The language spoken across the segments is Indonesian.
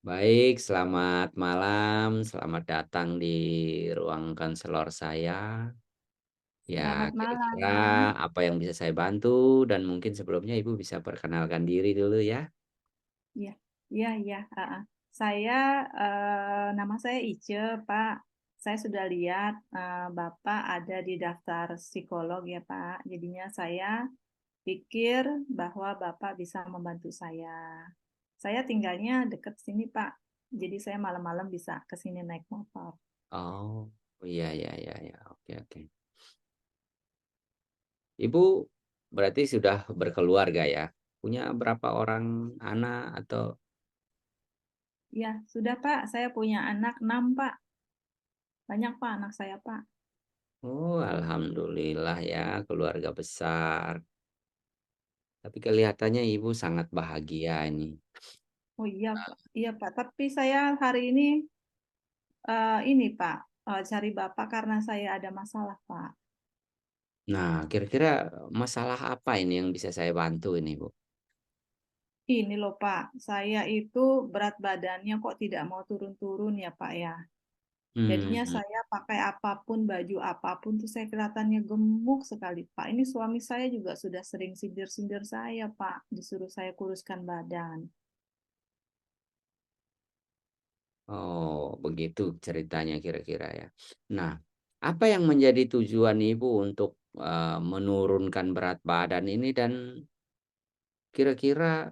Baik, selamat malam, selamat datang di ruang konselor saya. Ya, Selamat kira-kira malam. apa yang bisa saya bantu dan mungkin sebelumnya Ibu bisa perkenalkan diri dulu ya? Iya iya iya, heeh. Saya, nama saya Ice, Pak. Saya sudah lihat, Bapak ada di daftar psikolog ya, Pak. Jadinya saya pikir bahwa Bapak bisa membantu saya. Saya tinggalnya dekat sini, Pak. Jadi saya malam-malam bisa ke sini naik motor. Oh, iya iya iya iya, oke oke. Ibu berarti sudah berkeluarga ya? Punya berapa orang anak atau Iya, sudah, Pak. Saya punya anak 6 Pak. Banyak, Pak, anak saya, Pak. oh, alhamdulillah ya, keluarga besar. Tapi kelihatannya Ibu sangat bahagia ini. Oh iya, Pak. Iya, Pak. Tapi saya hari ini ini Pak, cari Bapak karena saya ada masalah, Pak. Nah, kira-kira masalah apa ini yang bisa saya bantu ini, Bu? Ini loh Pak, saya itu berat badannya kok tidak mau turun-turun ya Pak ya. Jadinya Mhm. saya pakai apapun, baju apapun tuh saya kelihatannya gemuk sekali, Pak. Ini suami saya juga sudah sering sindir-sindir saya, Pak, disuruh saya kuruskan badan. Oh, begitu ceritanya kira-kira ya. Nah, apa yang menjadi tujuan Ibu untuk, menurunkan berat badan ini dan kira-kira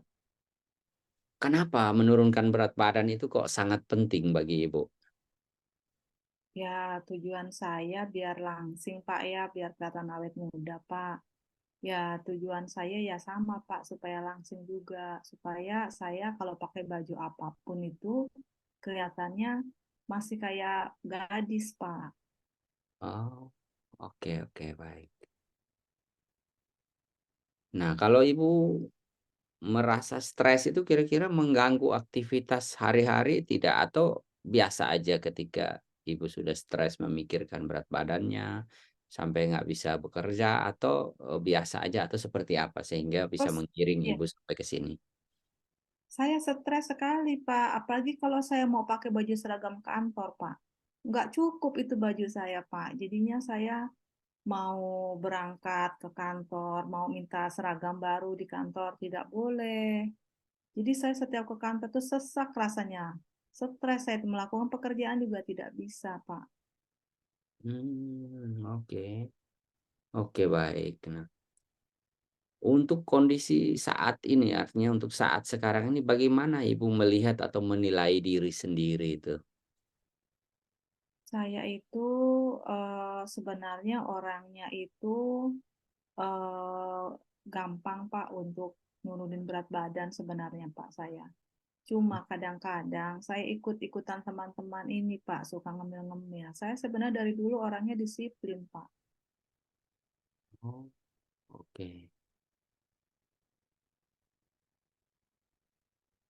kenapa menurunkan berat badan itu kok sangat penting bagi Ibu? Ya, tujuan saya biar langsing, Pak ya, biar kelihatan awet muda, Pak. Ya, tujuan saya ya sama, Pak, supaya langsing juga. Supaya saya kalau pakai baju apapun itu kelihatannya masih kayak gadis, Pak. Oh, oke oke, baik. Nah, kalau Ibu merasa stres itu kira-kira mengganggu aktivitas hari-hari tidak? Atau biasa aja ketika Ibu sudah stres memikirkan berat badannya, sampai nggak bisa bekerja atau, biasa aja atau seperti apa sehingga bisa Terus, menggiring ya, Ibu sampai ke sini? saya stres sekali, Pak. Apalagi kalau saya mau pakai baju seragam kantor, Pak. Nggak cukup itu baju saya, Pak. Jadinya saya mau berangkat ke kantor, mau minta seragam baru di kantor, tidak boleh. Jadi saya setiap ke kantor tuh sesak rasanya. Stres saya itu melakukan pekerjaan juga tidak bisa, Pak. Oke. Oke, baik. Nah, untuk kondisi saat ini, artinya untuk saat sekarang ini bagaimana Ibu melihat atau menilai diri sendiri itu? Saya itu sebenarnya orangnya itu eh, gampang, Pak, untuk nurunin berat badan sebenarnya, Pak, saya. Cuma kadang-kadang saya ikut-ikutan teman-teman ini, Pak, suka ngemil-ngemil. Saya sebenarnya dari dulu orangnya disiplin, Pak. Oh, oke.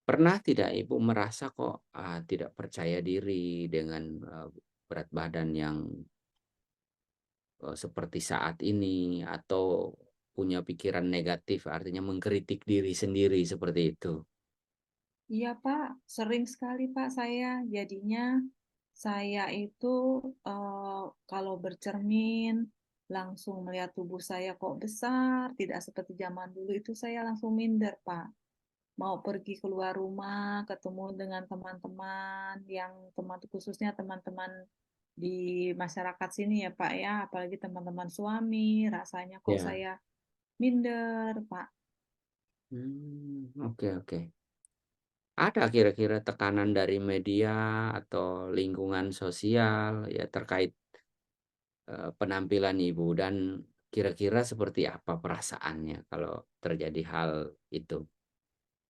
Pernah tidak Ibu merasa kok, tidak percaya diri dengan, berat badan yang, seperti saat ini atau punya pikiran negatif, artinya mengkritik diri sendiri seperti itu? Iya, Pak, sering sekali, Pak, saya. Jadinya saya itu kalau bercermin langsung melihat tubuh saya kok besar, tidak seperti zaman dulu itu saya langsung minder, Pak. Mau pergi keluar rumah, ketemu dengan teman-teman yang teman khususnya teman-teman di masyarakat sini ya, Pak ya, apalagi teman-teman suami, rasanya kok Ya. saya minder, Pak. Oke oke. Ada kira-kira tekanan dari media atau lingkungan sosial ya terkait, penampilan Ibu dan kira-kira seperti apa perasaannya kalau terjadi hal itu?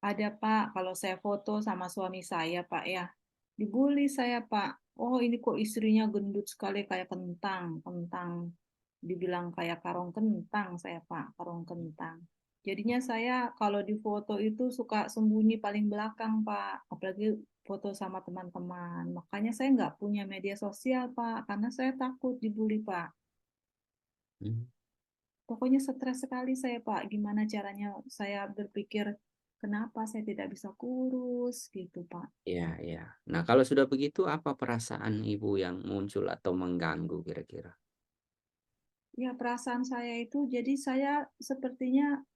Ada, Pak, kalau saya foto sama suami saya, Pak ya, dibully saya, Pak. Oh, ini kok istrinya gendut sekali kayak kentang, kentang. Dibilang kayak karung kentang saya, Pak, karung kentang. Jadinya saya kalau di foto itu suka sembunyi paling belakang, Pak. Apalagi foto sama teman-teman. Makanya saya nggak punya media sosial, Pak, karena saya takut dibully, Pak. Mmm, Pokoknya stres sekali saya, Pak. Gimana caranya saya berpikir kenapa saya tidak bisa kurus gitu, Pak. Iya iya. Nah, kalau sudah begitu apa perasaan Ibu yang muncul atau mengganggu kira-kira? Ya perasaan saya itu jadi saya sepertinya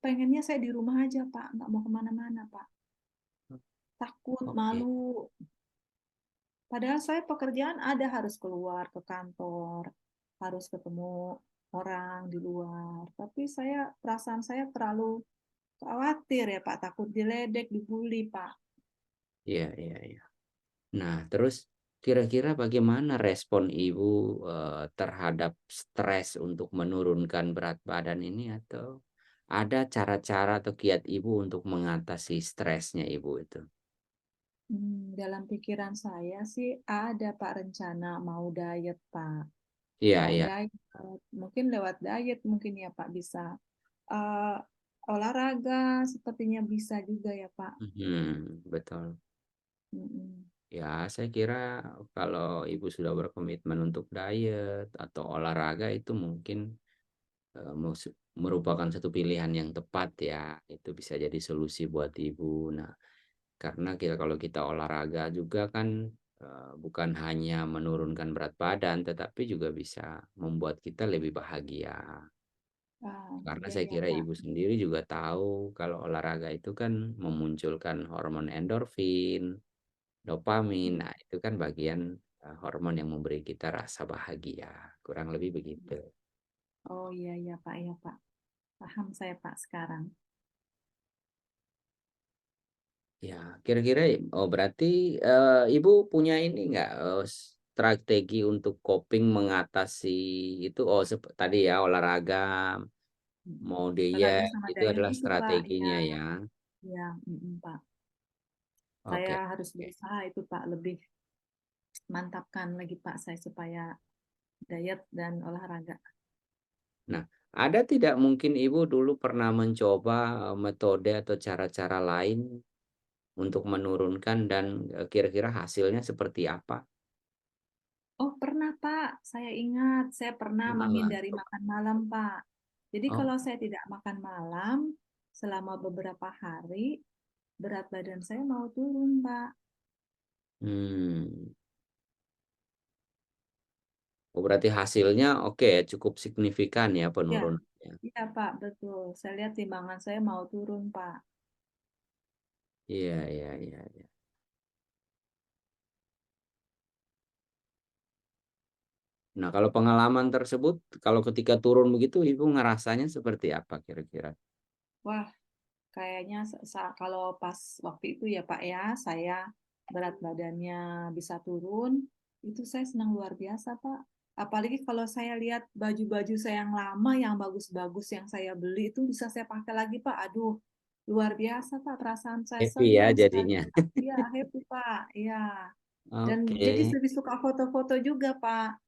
pengennya saya di rumah aja, Pak, nggak mau kemana-mana, Pak. Takut, Oke. malu. Padahal saya pekerjaan ada, harus keluar ke kantor, harus ketemu orang di luar. Tapi perasaan saya terlalu khawatir ya, Pak, takut diledek, dibully, Pak. Iya iya iya. Nah, terus kira-kira bagaimana respon Ibu, terhadap stres untuk menurunkan berat badan ini atau ada cara-cara atau kiat Ibu untuk mengatasi stresnya Ibu itu? Dalam pikiran saya sih ada, Pak, rencana mau diet, Pak. Iya Mau iya. diet, mungkin lewat diet mungkin ya, Pak, bisa. Eee, Olahraga sepertinya bisa juga ya, Pak. Mhm, betul. Mhm. Ya, saya kira kalau Ibu sudah berkomitmen untuk diet atau olahraga itu mungkin, merupakan satu pilihan yang tepat ya, itu bisa jadi solusi buat Ibu. Nah, karena kalau kita olahraga juga kan, bukan hanya menurunkan berat badan, tetapi juga bisa membuat kita lebih bahagia. Karena Iya saya ya, kira Pak. Ibu sendiri juga tahu kalau olahraga itu kan memunculkan hormon endorfin, dopamin. Nah, itu kan bagian, hormon yang memberi kita rasa bahagia, kurang lebih begitu. Oh, iya iya, Pak, iya, Pak. Paham saya, Pak, sekarang. Ya, kira-kira oh berarti, Ibu punya ini nggak, strategi untuk coping mengatasi itu, oh tadi ya olahraga, Mhm. mau Olahraga diet, sama itu diet adalah itu, Pak, iya strateginya ya? iya, Pak. Saya Oke harus oke. berusaha itu, Pak, lebih mantapkan lagi, Pak, saya supaya diet dan olahraga. Nah, ada tidak mungkin Ibu dulu pernah mencoba, metode atau cara-cara lain untuk menurunkan dan, kira-kira hasilnya seperti apa? Oh, pernah, Pak. Saya ingat, saya pernah Kenalan menghindari coba. makan malam, Pak. Jadi Oh, kalau saya tidak makan malam selama beberapa hari, berat badan saya mau turun, Pak. hmm. Oh, berarti hasilnya oke ya, cukup signifikan ya Iya, penurunannya? iya, Pak, betul. Saya lihat timbangan saya mau turun, Pak. Iya iya iya iya. Nah, kalau pengalaman tersebut, kalau ketika turun begitu Ibu ngerasanya seperti apa kira-kira? Wah, kayaknya kalau pas waktu itu ya, Pak, ya, saya berat badannya bisa turun, itu saya senang luar biasa, Pak. Apalagi kalau saya lihat baju-baju saya yang lama, yang bagus-bagus yang saya beli itu bisa saya pakai lagi, Pak. Aduh, luar biasa, Pak. Perasaan saya Happy ya senang sekali, jadinya? Pak. Iya, happy, Pak. Iya. Dan Oke. jadi lebih suka foto-foto juga, Pak.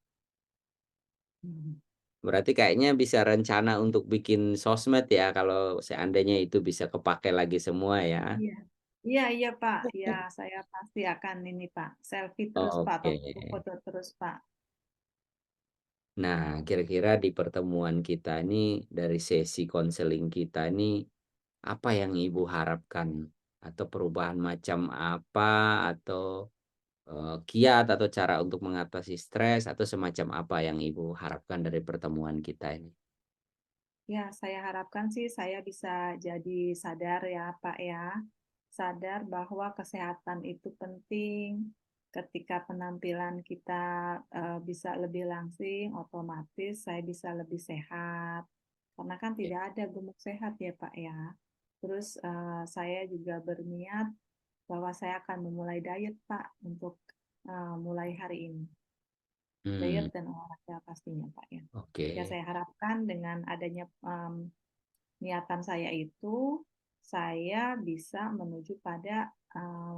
Mhm. Berarti kayaknya bisa rencana untuk bikin sosmed ya, kalau seandainya itu bisa kepakai lagi semua ya? Iya. Iya, iya, Pak. Iya, saya pasti akan ini, Pak. Selfie terus, Pak, atau Oke. foto-foto terus, Pak. Nah, kira-kira di pertemuan kita ini, dari sesi konseling kita ini, apa yang Ibu harapkan? Atau perubahan macam apa? Atau, kiat atau cara untuk mengatasi stres, atau semacam apa yang Ibu harapkan dari pertemuan kita ini? Ya, saya harapkan sih saya bisa jadi sadar ya, Pak ya. Sadar bahwa kesehatan itu penting. Ketika penampilan kita bisa lebih langsing, otomatis saya bisa lebih sehat. Karena kan Ya. tidak ada gemuk sehat ya, Pak ya. Terus saya juga berniat bahwa saya akan memulai diet, Pak, untuk mulai hari ini. Mmm, Diet dan olahraga pastinya, Pak ya. Ya, oke. saya harapkan dengan adanya niatan saya itu, saya bisa menuju pada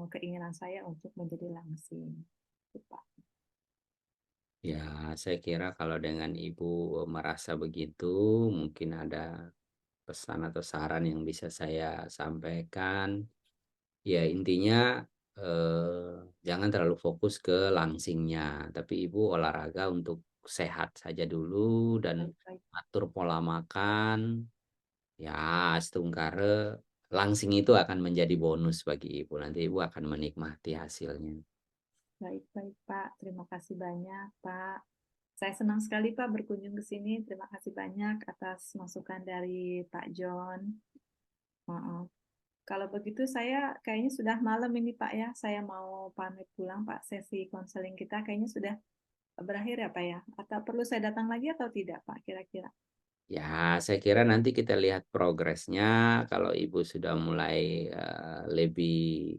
keinginan saya untuk menjadi langsing. Gitu, Pak. Ya, saya kira kalau dengan Ibu merasa begitu, mungkin ada pesan atau saran yang bisa saya sampaikan. Ya intinya, jangan terlalu fokus ke langsingnya, tapi Ibu olahraga untuk sehat saja dulu dan Baik, baik. atur pola makan, ya setungkare, langsing itu akan menjadi bonus bagi Ibu, nanti Ibu akan menikmati hasilnya. Baik baik, Pak. Terima kasih banyak, Pak. Saya senang sekali, Pak, berkunjung ke sini. Terima kasih banyak atas masukan dari Pak John. Heeh. Kalau begitu saya kayaknya sudah malam ini, Pak, ya. Saya mau pamit pulang, Pak. Sesi konseling kita kayaknya sudah berakhir ya, Pak, ya. Atau perlu saya datang lagi atau tidak, Pak, kira-kira? Ya, saya kira nanti kita lihat progresnya kalau Ibu sudah mulai, lebih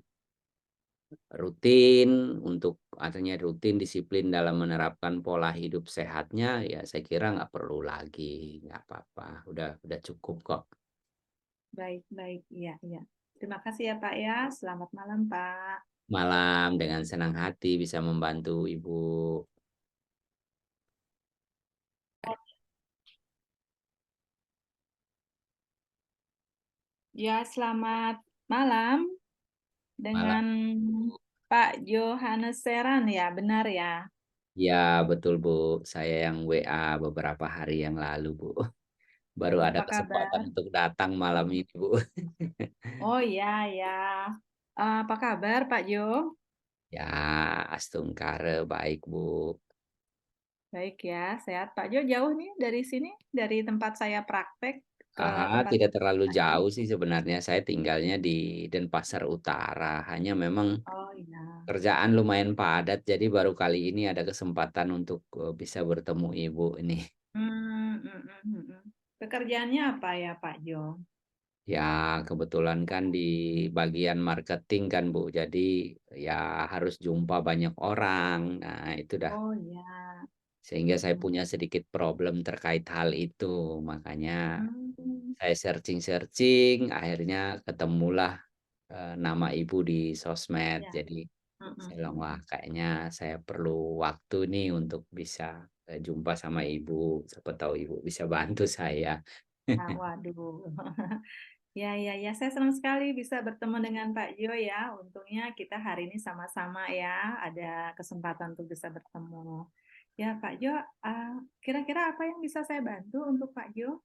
rutin untuk artinya rutin disiplin dalam menerapkan pola hidup sehatnya, ya saya kira nggak perlu lagi, nggak apa-apa, udah cukup kok. Baik baik. Iya iya. Terima kasih ya, Pak, ya. Selamat malam, Pak. Malam dengan senang hati bisa membantu Ibu. Ya, selamat malam Malam. dengan Pak Johannes Seran ya, benar ya? Ya, betul Bu, saya yang WA beberapa hari yang lalu Bu. Baru ada Apa kesempatan kabar? untuk datang malam Mm. ini Bu. Oh iya ya. Apa kabar Pak Jo? Ya, Astungkare baik Bu. Baik ya, sehat. Pak Jo jauh nih dari sini, dari tempat saya praktek ke tempat Tidak terlalu Pak Jo. jauh sih sebenarnya, saya tinggalnya di Denpasar Utara, hanya memang Oh iya. kerjaan lumayan padat, jadi baru kali ini ada kesempatan untuk, bisa bertemu Ibu ini. Pekerjaannya apa ya Pak Jo? Ya, kebetulan kan di bagian marketing kan, Bu. Jadi, ya harus jumpa banyak orang. Nah, itu dah Oh iya. sehingga saya Mm-mm. punya sedikit problem terkait hal itu. Makanya Hmm, saya searching-searching, akhirnya ketemulah, nama Ibu di sosmed. ya. Jadi, saya Mm-mm, bilang, "Wah, mm-mm. kayaknya saya perlu waktu nih untuk bisa, jumpa sama Ibu. Siapa tahu Ibu bisa bantu saya." Ah, waduh. Ya, ya, ya. Saya senang sekali bisa bertemu dengan Pak Jo ya. Untungnya kita hari ini sama-sama ya, ada kesempatan untuk bisa bertemu. Ya, Pak Jo, kira-kira apa yang bisa saya bantu untuk Pak Jo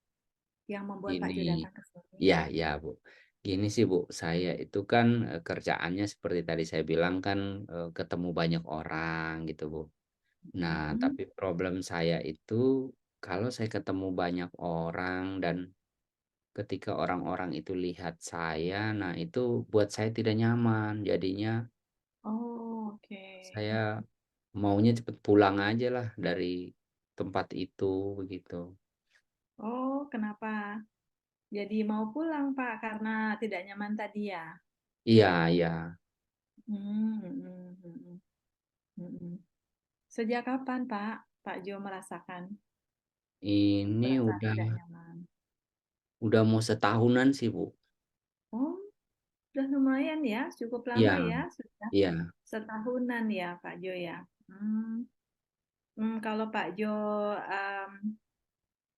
yang membuat Pak Jo Ini datang ke sini? iya iya, Bu. Gini sih, Bu, saya itu kan, kerjaannya seperti tadi saya bilang kan, ketemu banyak orang gitu, Bu. Nah, Hmm. tapi problem saya itu kalau saya ketemu banyak orang dan ketika orang-orang itu lihat saya, nah itu buat saya tidak nyaman. Jadinya Oh, oke. saya maunya cepet pulang aja lah dari tempat itu, begitu. Oh, kenapa? Jadi mau pulang Pak karena tidak nyaman tadi ya? Iya iya. Hmm, hmm, hmm, hmm, hmm. Sejak kapan Pak, Pak Jo merasakan Ini perasaan tidak nyaman? udah mau setahunan sih, Bu. Oh, sudah lumayan ya, cukup lama Iya ya, sudah iya. setahunan ya Pak Jo ya. Hmm, kalau Pak Jo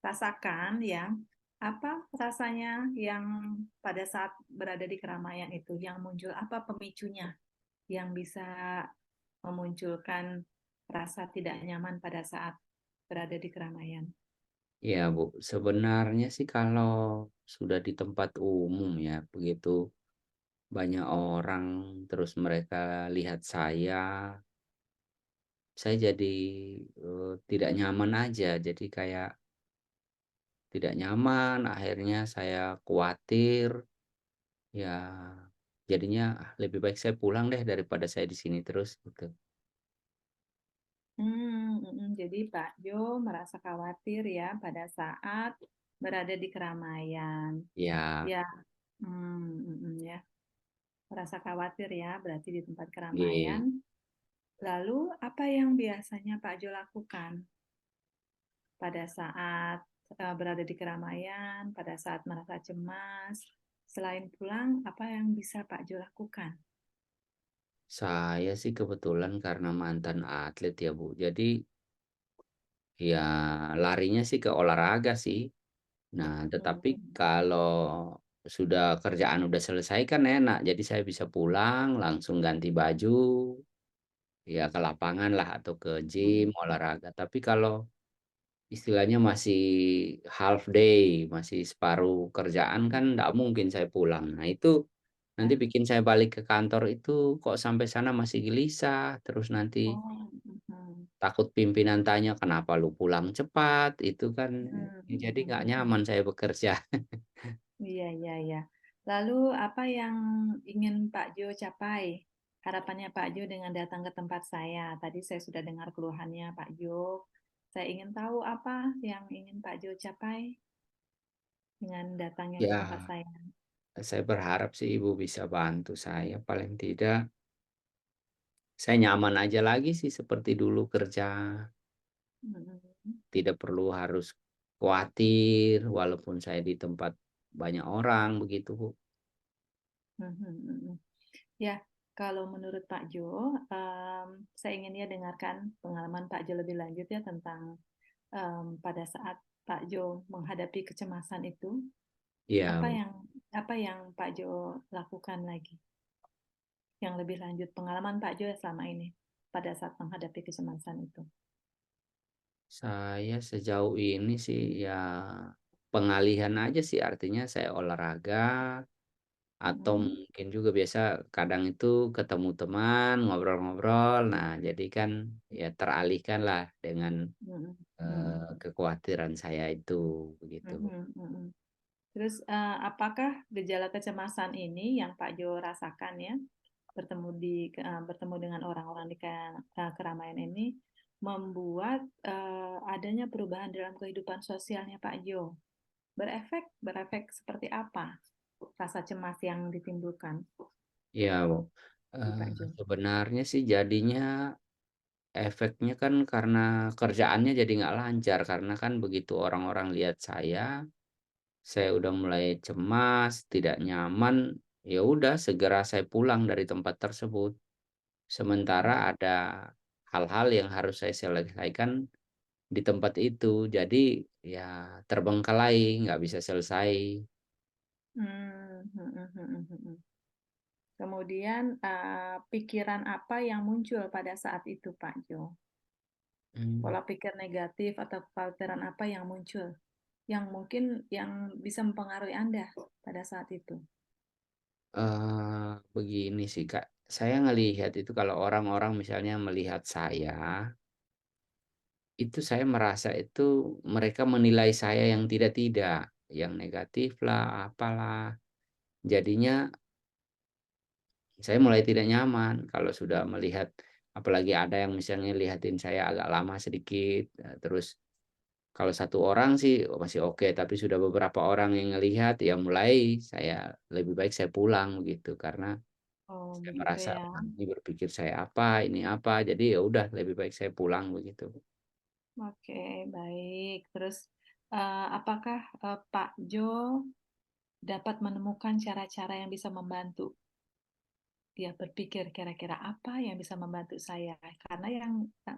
rasakan ya, apa rasanya yang pada saat berada di keramaian itu, yang muncul apa pemicunya yang bisa memunculkan rasa tidak nyaman pada saat berada di keramaian? Iya, Bu. Sebenarnya sih kalau sudah di tempat umum ya, begitu banyak orang, terus mereka lihat saya jadi, tidak nyaman aja. Jadi kayak tidak nyaman, akhirnya saya khawatir, ya jadinya, "Ah, lebih baik saya pulang deh daripada saya di sini terus," gitu. Jadi Pak Jo merasa khawatir ya pada saat berada di keramaian. Ya, Ya, ya, merasa khawatir ya, berarti di tempat keramaian. nggih. Lalu apa yang biasanya Pak Jo lakukan pada saat berada di keramaian, pada saat merasa cemas? Selain pulang, apa yang bisa Pak Jo lakukan? Saya sih kebetulan karena mantan atlet ya, Bu. Jadi, ya larinya sih ke olahraga sih. Nah, tetapi Oh, kalau sudah kerjaan udah selesai kan enak, jadi saya bisa pulang, langsung ganti baju, ya ke lapangan lah atau ke gym, mm, olahraga. Tapi kalau istilahnya masih half day, masih separuh kerjaan kan nggak mungkin saya pulang. Nah itu nanti Ya. bikin saya balik ke kantor itu kok sampai sana masih gelisah, terus nanti Oh, mhm. takut pimpinan tanya, "Kenapa lu pulang cepat?" Itu kan Mhm jadi mhm nggak mhm. nyaman saya bekerja. Iya iya iya. Lalu apa yang ingin Pak Jo capai? Harapannya Pak Jo dengan datang ke tempat saya. Tadi saya sudah dengar keluhannya Pak Jo. Saya ingin tahu apa yang ingin Pak Jo capai dengan datangnya ke tempat Ya, saya. saya berharap sih Ibu bisa bantu saya, paling tidak saya nyaman aja lagi sih seperti dulu kerja. Mhm. Tidak perlu harus khawatir walaupun saya di tempat banyak orang begitu, Bu. Mhm mhm. Ya, kalau menurut Pak Jo, saya ingin ya dengarkan pengalaman Pak Jo lebih lanjut ya tentang pada saat Pak Jo menghadapi kecemasan itu, Iya, apa Bu. yang Pak Jo lakukan lagi? Yang lebih lanjut pengalaman Pak Jo selama ini pada saat menghadapi kecemasan itu. Saya sejauh ini sih ya pengalihan aja sih, artinya saya olahraga atau Mhm, mungkin juga biasa kadang itu ketemu teman, ngobrol-ngobrol. Nah, jadi kan ya teralihkan lah dengan, mhm, mhm, kekhawatiran saya itu, begitu. mhm, mhm. Terus, apakah gejala kecemasan ini yang Pak Jo rasakan ya, bertemu dengan orang-orang di keramaian ini, membuat, adanya perubahan dalam kehidupan sosialnya Pak Jo? Berefek seperti apa rasa cemas yang ditimbulkan Iya, Bu. di Pak Jo? Sebenarnya sih jadinya efeknya kan karena kerjaannya jadi nggak lancar, karena kan begitu orang-orang lihat saya udah mulai cemas, tidak nyaman, ya udah segera saya pulang dari tempat tersebut. Sementara Mhm. ada hal-hal yang harus saya selesaikan di tempat itu, jadi ya terbengkalai, nggak bisa selesai. Mmm, mhm mhm mhm. Kemudian, pikiran apa yang muncul pada saat itu, Pak Jo? Mmm, Pola pikir negatif atau kekhawatiran apa yang muncul? Yang mungkin yang bisa mempengaruhi Anda pada saat itu? begini sih, Kak, saya ngelihat itu kalau orang-orang misalnya melihat saya itu saya merasa itu mereka menilai saya yang tidak-tidak, yang negatif lah, apalah. Jadinya saya mulai tidak nyaman kalau sudah melihat apalagi ada yang misalnya lihatin saya agak lama sedikit, terus kalau satu orang sih masih oke, tapi sudah beberapa orang yang ngelihat, ya mulai saya lebih baik saya pulang begitu. Karena Oh, saya begitu merasa ya. orang ini berpikir saya apa, ini apa, jadi ya udah lebih baik saya pulang begitu. Oke, baik. Terus, apakah, Pak Jo dapat menemukan cara-cara yang bisa membantu dia berpikir kira-kira apa yang bisa membantu saya? Karena yang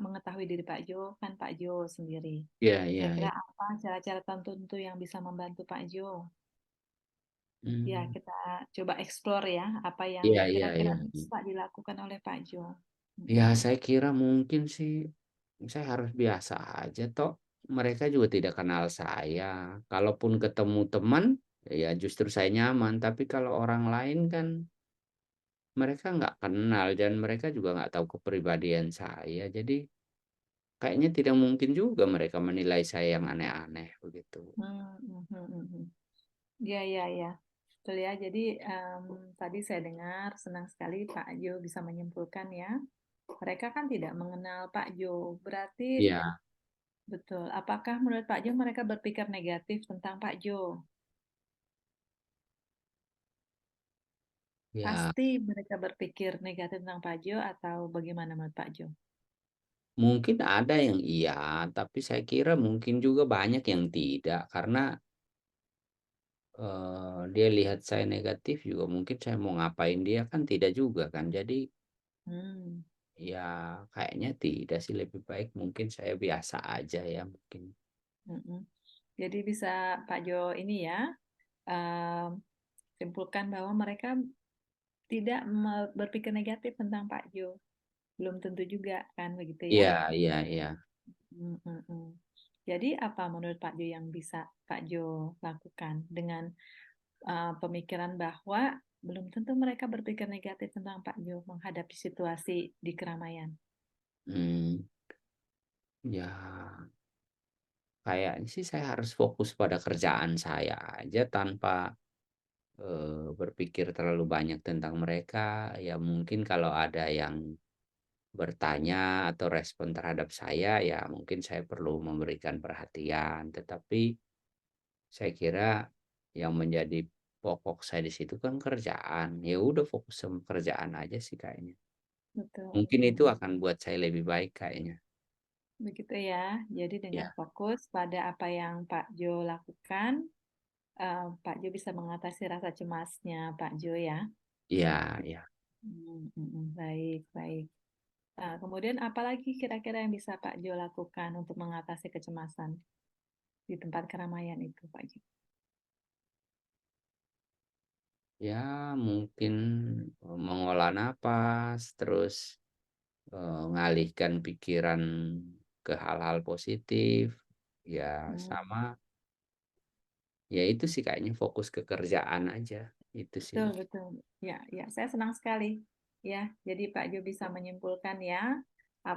mengetahui diri Pak Jo kan Pak Jo sendiri. Iya iya Kira-kira iya. apa cara-cara tertentu yang bisa membantu Pak Jo? Ya, Mmm, kita coba explore ya, apa yang iya iya kira-kira iya. bisa dilakukan oleh Pak Jo. Ya, Mhm. saya kira mungkin sih, saya harus biasa aja toh, mereka juga tidak kenal saya. Kalaupun ketemu teman, ya justru saya nyaman, tapi kalau orang lain kan mereka nggak kenal dan mereka juga nggak tahu kepribadian saya. Jadi kayaknya tidak mungkin juga mereka menilai saya yang aneh-aneh begitu. Mhm mhm mhm. Iya iya iya. Betul ya, jadi, tadi saya dengar senang sekali Pak Jo bisa menyimpulkan ya, mereka kan tidak mengenal Pak Jo. Berarti Iya, betul, apakah menurut Pak Jo mereka berpikir negatif tentang Pak Jo? ya Pasti mereka berpikir negatif tentang Pak Jo atau bagaimana menurut Pak Jo? mungkin ada yang iya, tapi saya kira mungkin juga banyak yang tidak karena dia lihat saya negatif juga mungkin saya mau ngapain dia kan tidak juga kan. Jadi, Hmm, ya kayaknya tidak sih, lebih baik mungkin saya biasa aja ya mungkin. mhm. Jadi bisa Pak Jo ini ya, mmm, simpulkan bahwa mereka tidak berpikir negatif tentang Pak Jo. Belum tentu juga kan begitu ya? Iya iya iya. Mhm mhm. Jadi apa menurut Pak Jo yang bisa Pak Jo lakukan dengan, pemikiran bahwa belum tentu mereka berpikir negatif tentang Pak Jo menghadapi situasi di keramaian? Mmm, ya kayaknya sih saya harus fokus pada kerjaan saya aja tanpa, berpikir terlalu banyak tentang mereka. Ya mungkin kalau ada yang bertanya atau respon terhadap saya, ya mungkin saya perlu memberikan perhatian. Tetapi saya kira yang menjadi pokok saya di situ kan kerjaan. Ya udah fokus sama kerjaan aja sih kayaknya. Betul, Mungkin itu mhm. akan buat saya lebih baik kayaknya. Begitu ya. Jadi dengan Ya, fokus pada apa yang Pak Jo lakukan, Pak Jo bisa mengatasi rasa cemasnya Pak Jo ya? iya iya. Baik baik. Kemudian apalagi kira-kira yang bisa Pak Jo lakukan untuk mengatasi kecemasan di tempat keramaian itu, Pak Jo? Ya mungkin, mengolah napas, terus, ngalihkan pikiran ke hal-hal positif, ya Hmm. sama, ya itu sih kayaknya fokus ke kerjaan aja, itu sih, Betul Bu. betul. Ya ya, saya senang sekali ya. Jadi Pak Jo bisa menyimpulkan ya,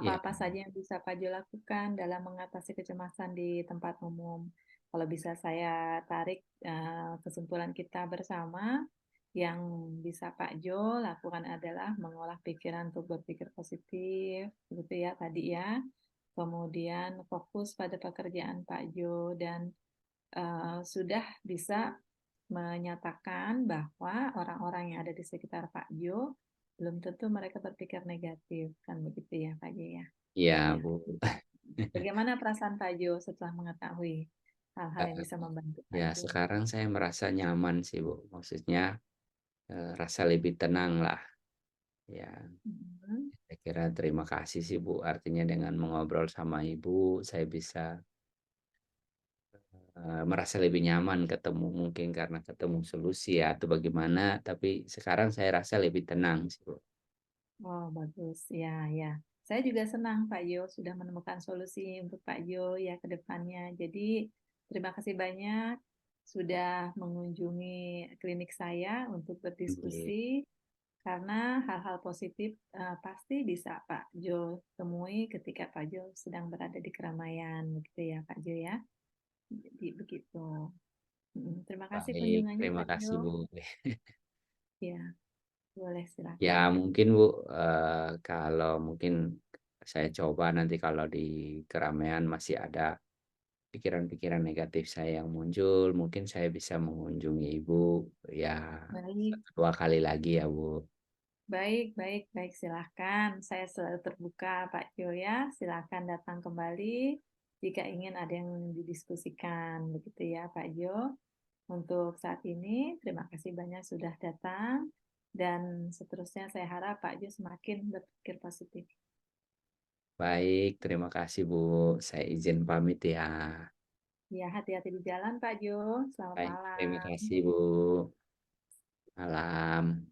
Iya apa-apa saja yang bisa Pak Jo lakukan dalam mengatasi kecemasan di tempat umum. Kalau bisa saya tarik, kesimpulan kita bersama, yang bisa Pak Jo lakukan adalah mengolah pikiran untuk berpikir positif, gitu ya tadi ya. Kemudian fokus pada pekerjaan Pak Jo dan sudah bisa menyatakan bahwa orang-orang yang ada di sekitar Pak Jo belum tentu mereka berpikir negatif, kan begitu ya Pak Jo ya? iya, Ya. Bu. Bagaimana perasaan Pak Jo setelah mengetahui hal-hal yang Heeh, bisa membantu Pak ya Jo? sekarang saya merasa nyaman sih, Bu, maksudnya, rasa lebih tenang lah, ya. Mhm. Saya kira terima kasih sih, Bu, artinya dengan mengobrol sama Ibu, saya bisa, merasa lebih nyaman ketemu mungkin karena ketemu solusi ya atau bagaimana, tapi sekarang saya rasa lebih tenang sih, Bu. Oh, bagus. Ya, ya. Saya juga senang Pak Jo sudah menemukan solusi untuk Pak Jo ya ke depannya. Jadi, terima kasih banyak sudah mengunjungi klinik saya untuk Baik berdiskusi karena hal-hal positif pasti bisa Pak Jo temui ketika Pak Jo sedang berada di keramaian, begitu ya Pak Jo ya. Jadi begitu. Terima kasih baik, kunjungannya terima Pak kasih, Jo. Bu. Ya, boleh Ya silakan. mungkin, Bu, kalau mungkin saya coba nanti kalau di keramaian masih ada pikiran-pikiran negatif saya yang muncul, mungkin saya bisa mengunjungi Ibu, ya Baik. 2 kali lagi ya, Bu. Baik, baik, baik, silahkan. Saya selalu terbuka, Pak Jo ya. Silahkan datang kembali jika ingin ada yang didiskusikan. Begitu ya, Pak Jo. Untuk saat ini, terima kasih banyak sudah datang. Dan seterusnya saya harap Pak Jo semakin berpikir positif. Baik, terima kasih, Bu. Saya izin pamit ya. Ya, hati-hati di jalan, Pak Jo. Selamat Baik, terima malam. kasih, Bu. Malam.